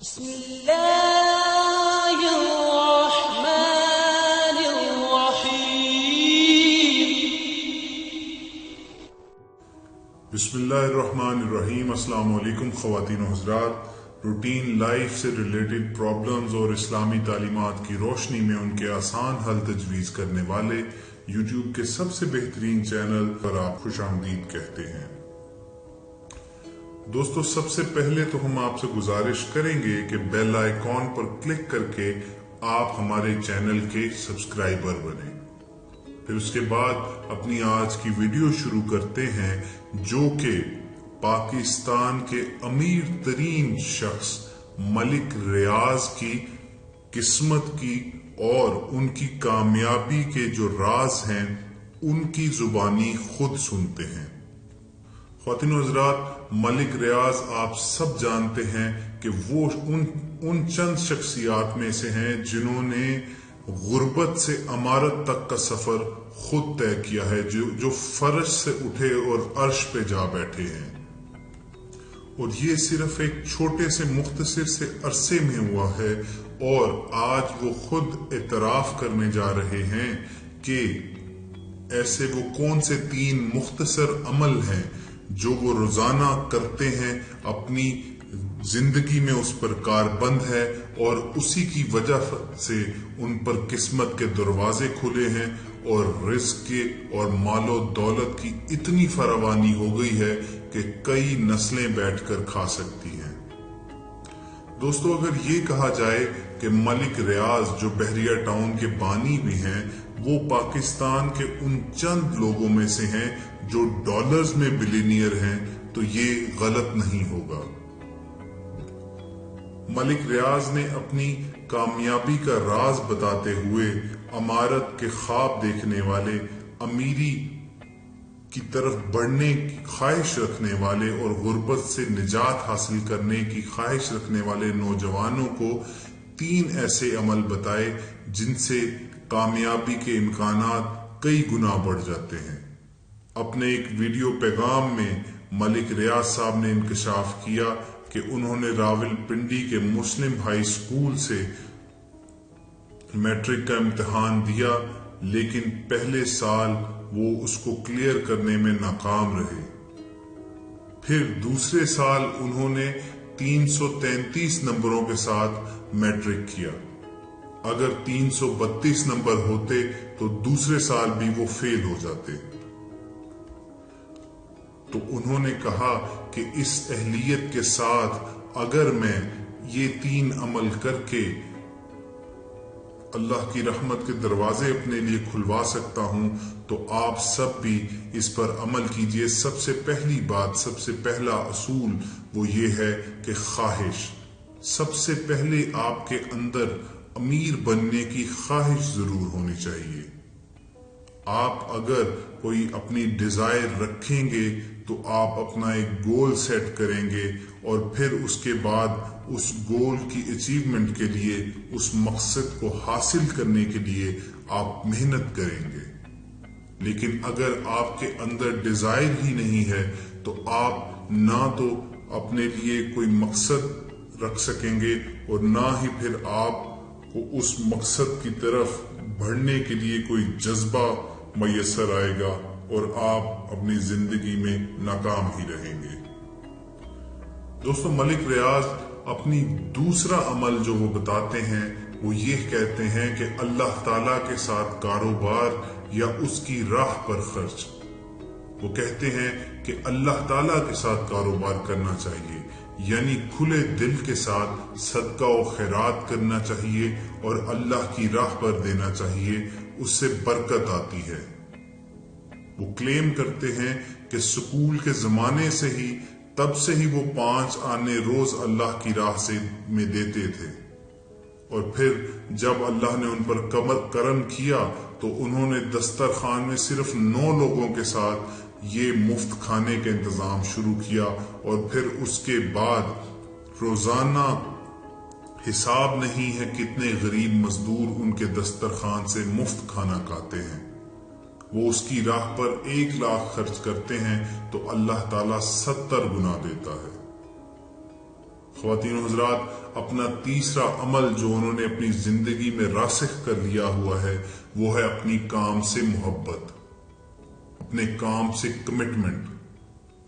بسم اللہ الرحمن الرحیم بسم اللہ الرحمن الرحیم۔ السلام علیکم خواتین و حضرات۔ روٹین لائف سے ریلیٹڈ پرابلمز اور اسلامی تعلیمات کی روشنی میں ان کے آسان حل تجویز کرنے والے یوٹیوب کے سب سے بہترین چینل پر آپ خوش آمدید کہتے ہیں۔ دوستو، سب سے پہلے تو ہم آپ سے گزارش کریں گے کہ بیل آئیکن پر کلک کر کے آپ ہمارے چینل کے سبسکرائبر بنیں۔ پھر اس کے بعد اپنی آج کی ویڈیو شروع کرتے ہیں، جو کہ پاکستان کے امیر ترین شخص ملک ریاض کی قسمت کی اور ان کی کامیابی کے جو راز ہیں ان کی زبانی خود سنتے ہیں۔ خواتین و حضرات، ملک ریاض آپ سب جانتے ہیں کہ وہ ان چند شخصیات میں سے ہیں جنہوں نے غربت سے امارت تک کا سفر خود طے کیا ہے، جو فرش سے اٹھے اور عرش پہ جا بیٹھے ہیں، اور یہ صرف ایک چھوٹے سے مختصر سے عرصے میں ہوا ہے، اور آج وہ خود اعتراف کرنے جا رہے ہیں کہ ایسے وہ کون سے 3 مختصر عمل ہیں جو وہ روزانہ کرتے ہیں، اپنی زندگی میں اس پر کاربند ہے، اور اسی کی وجہ سے ان پر قسمت کے دروازے کھلے ہیں اور رزق کے اور مال و دولت کی اتنی فراوانی ہو گئی ہے کہ کئی نسلیں بیٹھ کر کھا سکتی ہیں۔ دوستو، اگر یہ کہا جائے کہ ملک ریاض جو بحریہ ٹاؤن کے بانی بھی ہیں، وہ پاکستان کے ان چند لوگوں میں سے ہیں جو ڈالرز میں بلینئر ہیں، تو یہ غلط نہیں ہوگا۔ ملک ریاض نے اپنی کامیابی کا راز بتاتے ہوئے امارت کے خواب دیکھنے والے، امیری کی طرف بڑھنے کی خواہش رکھنے والے اور غربت سے نجات حاصل کرنے کی خواہش رکھنے والے نوجوانوں کو 3 ایسے عمل بتائے جن سے کامیابی کے امکانات کئی گنا بڑھ جاتے ہیں۔ اپنے ایک ویڈیو پیغام میں ملک ریاض صاحب نے انکشاف کیا کہ انہوں نے راولپنڈی کے مسلم ہائی سکول سے میٹرک کا امتحان دیا، لیکن پہلے سال وہ اس کو کلیئر کرنے میں ناکام رہے۔ پھر دوسرے سال انہوں نے 333 نمبروں کے ساتھ میٹرک کیا۔ اگر 332 نمبر ہوتے تو دوسرے سال بھی وہ فیل ہو جاتے۔ تو انہوں نے کہا کہ اس اہلیت کے ساتھ اگر میں یہ 3 عمل کر کے اللہ کی رحمت کے دروازے اپنے لیے کھلوا سکتا ہوں تو آپ سب بھی اس پر عمل کیجئے۔ سب سے پہلی بات، سب سے پہلا اصول وہ یہ ہے کہ خواہش، سب سے پہلے آپ کے اندر امیر بننے کی خواہش ضرور ہونی چاہیے۔ آپ اگر کوئی اپنی ڈیزائر رکھیں گے تو آپ اپنا ایک گول سیٹ کریں گے، اور پھر اس کے بعد اس گول کی اچیومنٹ کے لیے، اس مقصد کو حاصل کرنے کے لیے آپ محنت کریں گے۔ لیکن اگر آپ کے اندر ڈیزائر ہی نہیں ہے تو آپ نہ تو اپنے لیے کوئی مقصد رکھ سکیں گے اور نہ ہی پھر آپ کو اس مقصد کی طرف بڑھنے کے لیے کوئی جذبہ میسر آئے گا، اور آپ اپنی زندگی میں ناکام ہی رہیں گے۔ دوستو، ملک ریاض اپنی دوسرا عمل جو وہ بتاتے ہیں وہ یہ کہتے ہیں کہ اللہ تعالیٰ کے ساتھ کاروبار یا اس کی راہ پر خرچ۔ وہ کہتے ہیں کہ اللہ تعالیٰ کے ساتھ کاروبار کرنا چاہیے، یعنی کھلے دل کے ساتھ صدقہ و خیرات کرنا چاہیے اور اللہ کی راہ پر دینا چاہیے، اس سے برکت آتی ہے۔ وہ کلیم کرتے ہیں کہ سکول کے زمانے سے ہی، تب سے ہی وہ 5 آنے روز اللہ کی راہ میں دیتے تھے، اور پھر جب اللہ نے ان پر کرم کیا تو انہوں نے دسترخوان میں صرف 9 لوگوں کے ساتھ یہ مفت کھانے کا انتظام شروع کیا، اور پھر اس کے بعد روزانہ حساب نہیں ہے کتنے غریب مزدور ان کے دسترخوان سے مفت کھانا کھاتے ہیں۔ وہ اس کی راہ پر 1 لاکھ خرچ کرتے ہیں تو اللہ تعالیٰ 70 گنا دیتا ہے۔ خواتین و حضرات، اپنا تیسرا عمل جو انہوں نے اپنی زندگی میں راسخ کر لیا ہوا ہے وہ ہے اپنی کام سے محبت، اپنے کام سے کمٹمنٹ۔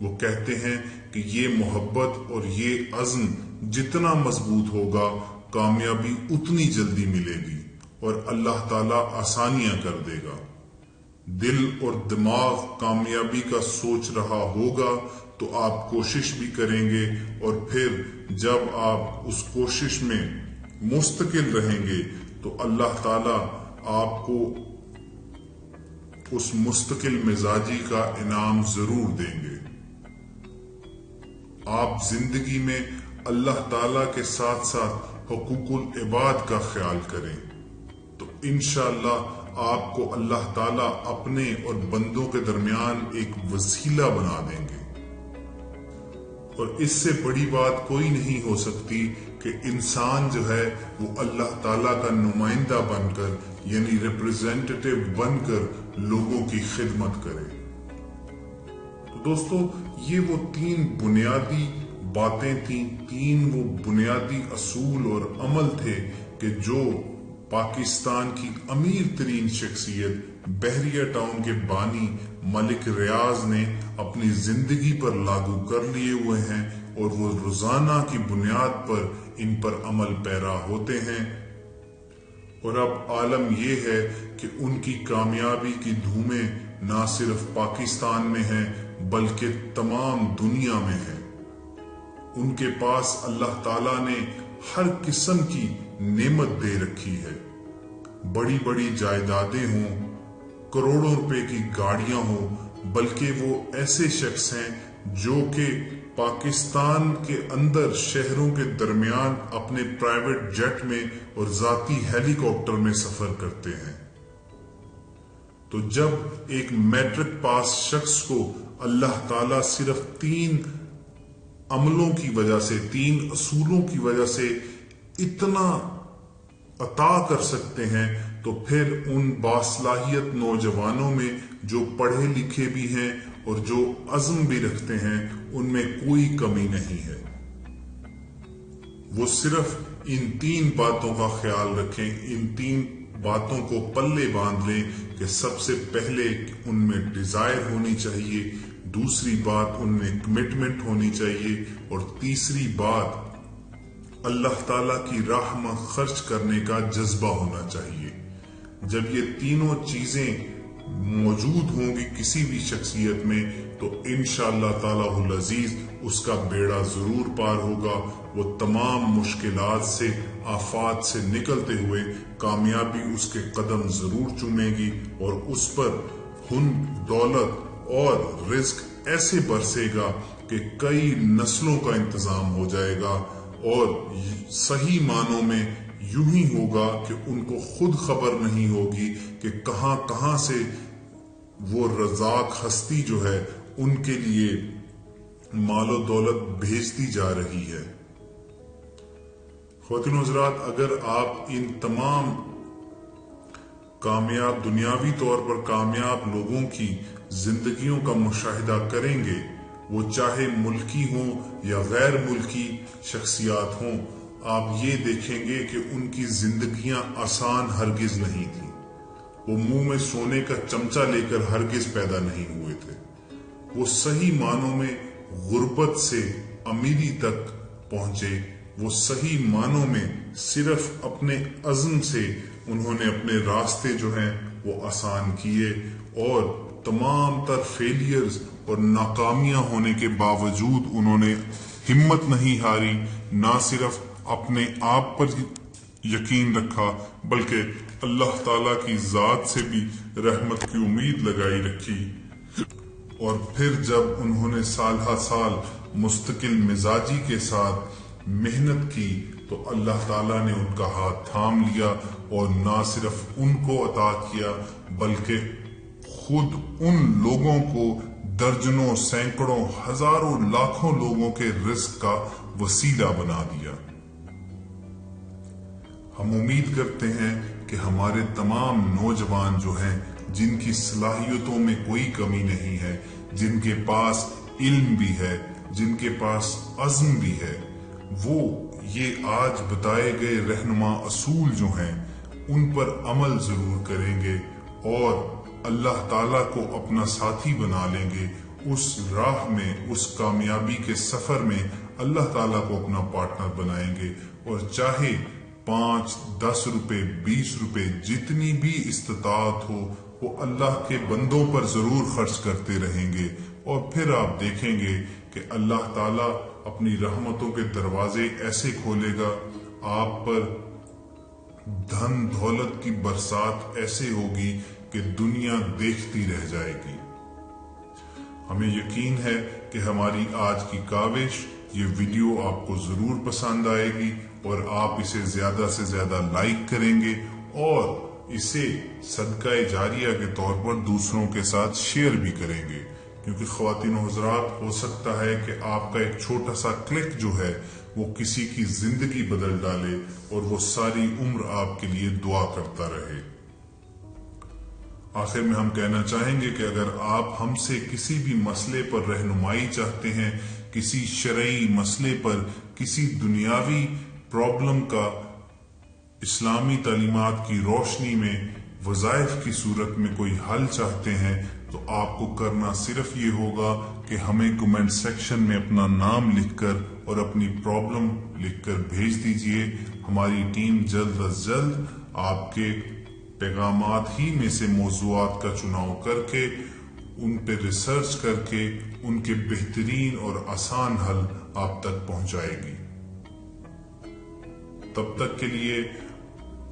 وہ کہتے ہیں کہ یہ محبت اور یہ عزم جتنا مضبوط ہوگا کامیابی اتنی جلدی ملے گی اور اللہ تعالیٰ آسانیاں کر دے گا۔ دل اور دماغ کامیابی کا سوچ رہا ہوگا تو آپ کوشش بھی کریں گے، اور پھر جب آپ اس کوشش میں مستقل رہیں گے تو اللہ تعالیٰ آپ کو اس مستقل مزاجی کا انعام ضرور دیں گے۔ آپ زندگی میں اللہ تعالیٰ کے ساتھ ساتھ حقوق العباد کا خیال کریں تو انشاءاللہ آپ کو اللہ تعالیٰ اپنے اور بندوں کے درمیان ایک وسیلہ بنا دیں گے، اور اس سے بڑی بات کوئی نہیں ہو سکتی کہ انسان جو ہے وہ اللہ تعالیٰ کا نمائندہ بن کر، یعنی ریپریزنٹیٹیو بن کر لوگوں کی خدمت کرے۔ تو دوستو، یہ وہ تین بنیادی باتیں تھیں، تین وہ بنیادی اصول اور عمل تھے کہ جو پاکستان کی امیر ترین شخصیت بحریہ ٹاؤن کے بانی ملک ریاض نے اپنی زندگی پر لاگو کر لیے ہوئے ہیں، اور وہ روزانہ کی بنیاد پر ان پر عمل پیرا ہوتے ہیں۔ اور اب عالم یہ ہے کہ ان کی کامیابی کی دھومیں نہ صرف پاکستان میں ہیں بلکہ تمام دنیا میں ہیں۔ ان کے پاس اللہ تعالیٰ نے ہر قسم کی نعمت دے رکھی ہے، بڑی بڑی جائیدادیں ہوں، کروڑوں روپے کی گاڑیاں ہوں، بلکہ وہ ایسے شخص ہیں جو کہ پاکستان کے اندر شہروں کے درمیان اپنے پرائیویٹ جیٹ میں اور ذاتی ہیلی کاپٹر میں سفر کرتے ہیں۔ تو جب ایک میٹرک پاس شخص کو اللہ تعالیٰ صرف تین عملوں کی وجہ سے، تین اصولوں کی وجہ سے اتنا عطا کر سکتے ہیں، تو پھر ان باصلاحیت نوجوانوں میں جو پڑھے لکھے بھی ہیں اور جو عزم بھی رکھتے ہیں ان میں کوئی کمی نہیں ہے۔ وہ صرف ان تین باتوں کا خیال رکھیں، ان تین باتوں کو پلے باندھ لیں کہ سب سے پہلے ان میں ڈیزائر ہونی چاہیے، دوسری بات ان میں کمٹمنٹ ہونی چاہیے، اور تیسری بات اللہ تعالیٰ کی راہ میں خرچ کرنے کا جذبہ ہونا چاہیے۔ جب یہ تینوں چیزیں موجود ہوں گی کسی بھی شخصیت میں تو انشاءاللہ تعالیٰ العزیز اس کا بیڑا ضرور پار ہوگا، وہ تمام مشکلات سے، آفات سے نکلتے ہوئے کامیابی اس کے قدم ضرور چومے گی، اور اس پر دولت اور رزق ایسے برسے گا کہ کئی نسلوں کا انتظام ہو جائے گا، اور صحیح معنوں میں یوں ہی ہوگا کہ ان کو خود خبر نہیں ہوگی کہ کہاں کہاں سے وہ رزاق ہستی جو ہے ان کے لیے مال و دولت بھیجتی جا رہی ہے۔ خواتین و حضرات، اگر آپ ان تمام کامیاب، دنیاوی طور پر کامیاب لوگوں کی زندگیوں کا مشاہدہ کریں گے، وہ چاہے ملکی ہوں یا غیر ملکی شخصیات ہوں، آپ یہ دیکھیں گے کہ ان کی زندگیاں آسان ہرگز نہیں تھیں۔ وہ منہ میں سونے کا چمچہ لے کر ہرگز پیدا نہیں ہوئے تھے۔ وہ صحیح معنوں میں غربت سے امیری تک پہنچے، وہ صحیح معنوں میں صرف اپنے عزم سے انہوں نے اپنے راستے جو ہیں وہ آسان کیے، اور تمام تر فیلیئرز اور ناکامیاں ہونے کے باوجود انہوں نے ہمت نہیں ہاری، نہ صرف اپنے آپ پر یقین رکھا بلکہ اللہ تعالیٰ کی ذات سے بھی رحمت کی امید لگائی رکھی، اور پھر جب انہوں نے سال ہر سال مستقل مزاجی کے ساتھ محنت کی تو اللہ تعالیٰ نے ان کا ہاتھ تھام لیا، اور نہ صرف ان کو عطا کیا بلکہ خود ان لوگوں کو درجنوں، سینکڑوں، ہزاروں، لاکھوں لوگوں کے رزق کا وسیلہ بنا دیا۔ ہم امید کرتے ہیں کہ ہمارے تمام نوجوان جو ہیں، جن کی صلاحیتوں میں کوئی کمی نہیں ہے، جن کے پاس علم بھی ہے، جن کے پاس عزم بھی ہے، وہ یہ آج بتائے گئے رہنما اصول جو ہیں ان پر عمل ضرور کریں گے اور اللہ تعالیٰ کو اپنا ساتھی بنا لیں گے اس راہ میں، اس کامیابی کے سفر میں اللہ تعالیٰ کو اپنا پارٹنر بنائیں گے، اور چاہے 5، 10 روپے، 20 روپے جتنی بھی استطاعت ہو وہ اللہ کے بندوں پر ضرور خرچ کرتے رہیں گے، اور پھر آپ دیکھیں گے کہ اللہ تعالیٰ اپنی رحمتوں کے دروازے ایسے کھولے گا، آپ پر دھن دولت کی برسات ایسے ہوگی کہ دنیا دیکھتی رہ جائے گی۔ ہمیں یقین ہے کہ ہماری آج کی کاوش، یہ ویڈیو آپ کو ضرور پسند آئے گی اور آپ اسے زیادہ سے زیادہ لائک کریں گے اور اسے صدقہ جاریہ کے طور پر دوسروں کے ساتھ شیئر بھی کریں گے، کیونکہ خواتین و حضرات، ہو سکتا ہے کہ آپ کا ایک چھوٹا سا کلک جو ہے وہ کسی کی زندگی بدل ڈالے اور وہ ساری عمر آپ کے لیے دعا کرتا رہے۔ آخر میں ہم کہنا چاہیں گے کہ اگر آپ ہم سے کسی بھی مسئلے پر رہنمائی چاہتے ہیں، کسی شرعی مسئلے پر، کسی دنیاوی پرابلم کا اسلامی تعلیمات کی روشنی میں وظائف کی صورت میں کوئی حل چاہتے ہیں، تو آپ کو کرنا صرف یہ ہوگا کہ ہمیں کمنٹ سیکشن میں اپنا نام لکھ کر اور اپنی پرابلم لکھ کر بھیج دیجئے۔ ہماری ٹیم جلد از جلد آپ کے پیغامات ہی میں سے موضوعات کا چناؤ کر کے ان پہ ریسرچ کر کے ان کے بہترین اور آسان حل آپ تک پہنچائے گی۔ تب تک کے لیے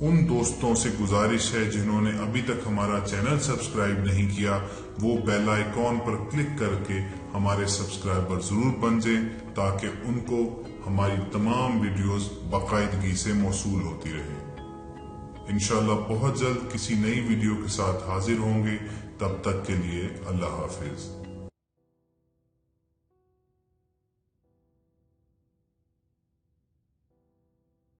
ان دوستوں سے گزارش ہے جنہوں نے ابھی تک ہمارا چینل سبسکرائب نہیں کیا، وہ بیل آئیکن پر کلک کر کے ہمارے سبسکرائبر ضرور بن جائیں تاکہ ان کو ہماری تمام ویڈیوز باقاعدگی سے موصول ہوتی رہیں۔ انشاءاللہ بہت جلد کسی نئی ویڈیو کے ساتھ حاضر ہوں گے، تب تک کے لیے اللہ حافظ۔